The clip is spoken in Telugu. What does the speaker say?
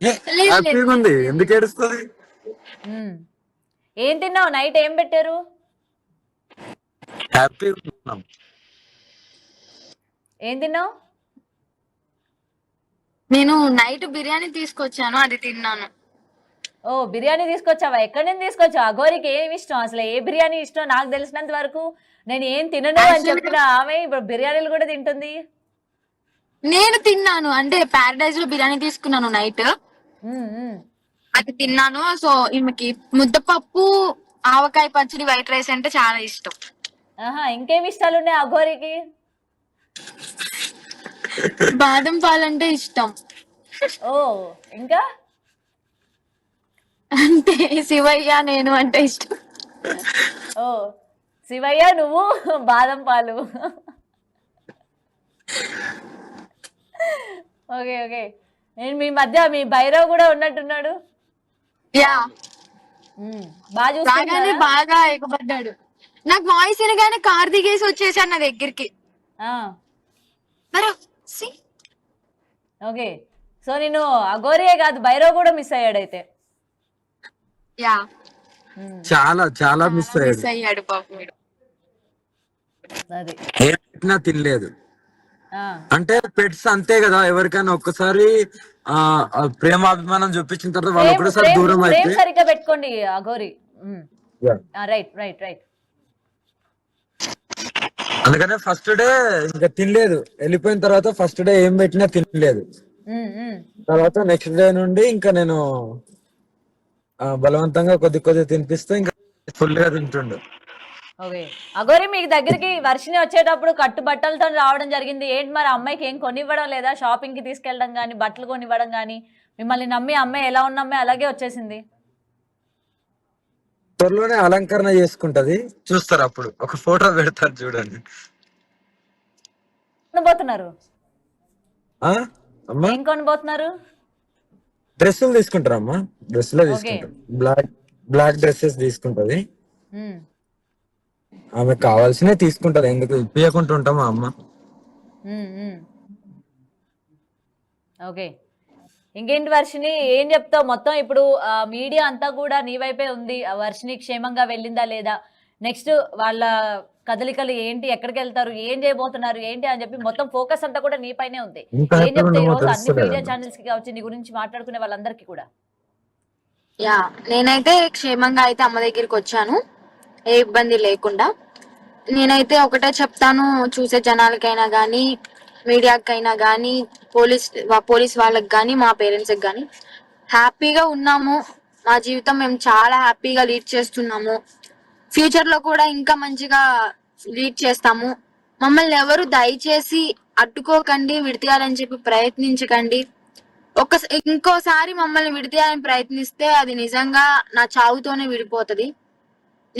హ్యాపీగా ఉంది, ఎందుకు ఏడుస్తుంది? ఏం తిన్నావు? నైట్ ఏం పెట్టారు? హ్యాపీగా ఉన్నాం. ఏం తిన్నావు? నేను నైట్ బిర్యానీ తీసుకొచ్చాను, అది తిన్నాను. ఓ బిర్యానీ తీసుకొచ్చావా? ఎక్కడి నుంచి తీసుకొచ్చావు? అఘోరికి ఏమి ఇష్టం అసలు? ఏ బిర్యానీ ఇష్టం? నాకు తెలిసినంత వరకు నేను ఏం తినను అని చెప్పిన ఆమె ఇప్పుడు బిర్యానీలు కూడా తింటుంది. నేను తిన్నాను, అంటే ప్యారడైజ్ లో బిర్యానీ తీసుకున్నాను నైట్, అది తిన్నాను. సో ఈమెకి ముద్దపప్పు, ఆవకాయ పచ్చడి, వైట్ రైస్ అంటే చాలా ఇష్టం. ఆహా, ఇంకేమి ఇష్టాలు ఉన్నాయి అఘోరికి? బాదం పాలు అంటే ఇష్టం. ఓ ఇంకా? అంటే శివయ్య నేను అంటే ఇష్టం. ఓ శివయ్య నువ్వు బాదం పాలు. Okay okay. నేను మీ మధ్య మీ భైరవ్ కూడా ఉన్నట్టున్నాడు. యా, బాగా చూస్తాను. బాగా ఎగబడ్డాడు. నాకు వాయిస్ వినగానే కార్ దిగేసి వచ్చేసాడు నా దగ్గరికి. ఓకే, సో నేను అఘోరియే కాదు భైరవ్ కూడా మిస్ అయ్యాడు అయితే. యా, చాలా చాలా మిస్ అయ్యాడు పాపం. అది ఏం పెట్టినా తినలేదు. అంటే పెట్స్ అంతే కదా, ఎవరికైనా ఒక్కసారి ప్రేమాభిమానం చూపించిన తర్వాత వాళ్ళు ఒకసారి దూరం అయితే. సరిగ్గా పెట్టుకోండి అఘోరి. Right right right. అందుకనే ఫస్ట్ డే ఇంకా తినలేదు, వెళ్ళిపోయిన తర్వాత ఫస్ట్ డే ఏం పెట్టినా తినలేదు. తర్వాత నెక్స్ట్ డే నుండి ఇంకా నేను బలవంతంగా కొద్ది తినిపిస్తే ఇంకా ఫుల్ గా తింటుండు. ఓకే అఘోరి, మీకు దగ్గరికి వర్షిని వచ్చేటప్పుడు కట్టు బట్టలతో రావడం జరిగింది. ఏంటి మరి అమ్మాయికి ఏం కొనివ్వడం లేదా? షాపింగ్ కి తీసుకెళ్ళడం కానీ, బట్టలు కొనివ్వడం కానీ? మిమ్మల్ని నమ్మి అమ్మాయి ఎలా ఉన్న అమ్మాయి అలాగే వచ్చేసింది. త్వరలోనే అలంకరణ చేసుకుంటది, చూస్తారు అప్పుడు. ఒక ఫోటో పెడతారు చూడండి. కొనబోతున్నారు? ఏం కొనబోతున్నారు? డ్రెస్సులు తీసుకుంటారమ్మా, డ్రెస్సులే తీసుకుంటారు. బ్లాక్ డ్రెస్సెస్ తీసుకుంటది. ఆమె కావాల్సినవి తీసుకుంటది, ఎందుకు ఇప్పియకుండా ఉంటామా అమ్మ. ఓకే, ఇంకేంటి వర్షిని, ఏం చెప్తావు? మొత్తం ఇప్పుడు మీడియా అంతా కూడా నీ వైపే ఉంది. వర్షిని క్షేమంగా వెళ్ళిందా లేదా, నెక్స్ట్ వాళ్ళ కదలికలు ఏంటి, ఎక్కడికి వెళ్తారు, ఏం చేయబోతున్నారు ఏంటి అని చెప్పి మొత్తం ఫోకస్ అంతా కూడా నీ పైనే ఉంది. ఏం చెప్తావు ఈ రోజు అన్ని మీడియా ఛానల్స్ కి కావచ్చు, నీ గురించి మాట్లాడుకునే వాళ్ళందరికీ కూడా? యా, నేనైతే క్షేమంగా అయితే అమ్మ దగ్గరికి వచ్చాను, ఏ ఇబ్బంది లేకుండా. నేనైతే చెప్తాను, చూసే జనాలకైనా గానీ, మీడియాకైనా గానీ, పోలీస్ వాళ్ళకి గానీ, మా పేరెంట్స్ కి గానీ, హ్యాపీగా ఉన్నాము. మా జీవితం మేము చాలా హ్యాపీగా లీడ్ చేస్తున్నాము. ఫ్యూచర్ లో కూడా ఇంకా మంచిగా లీడ్ చేస్తాము. మమ్మల్ని ఎవరు దయచేసి అడ్డుకోకండి, విడతీయాలని చెప్పి ప్రయత్నించకండి. ఇంకోసారి మమ్మల్ని విడతీయాలని ప్రయత్నిస్తే అది నిజంగా నా చావుతోనే విడిపోతది.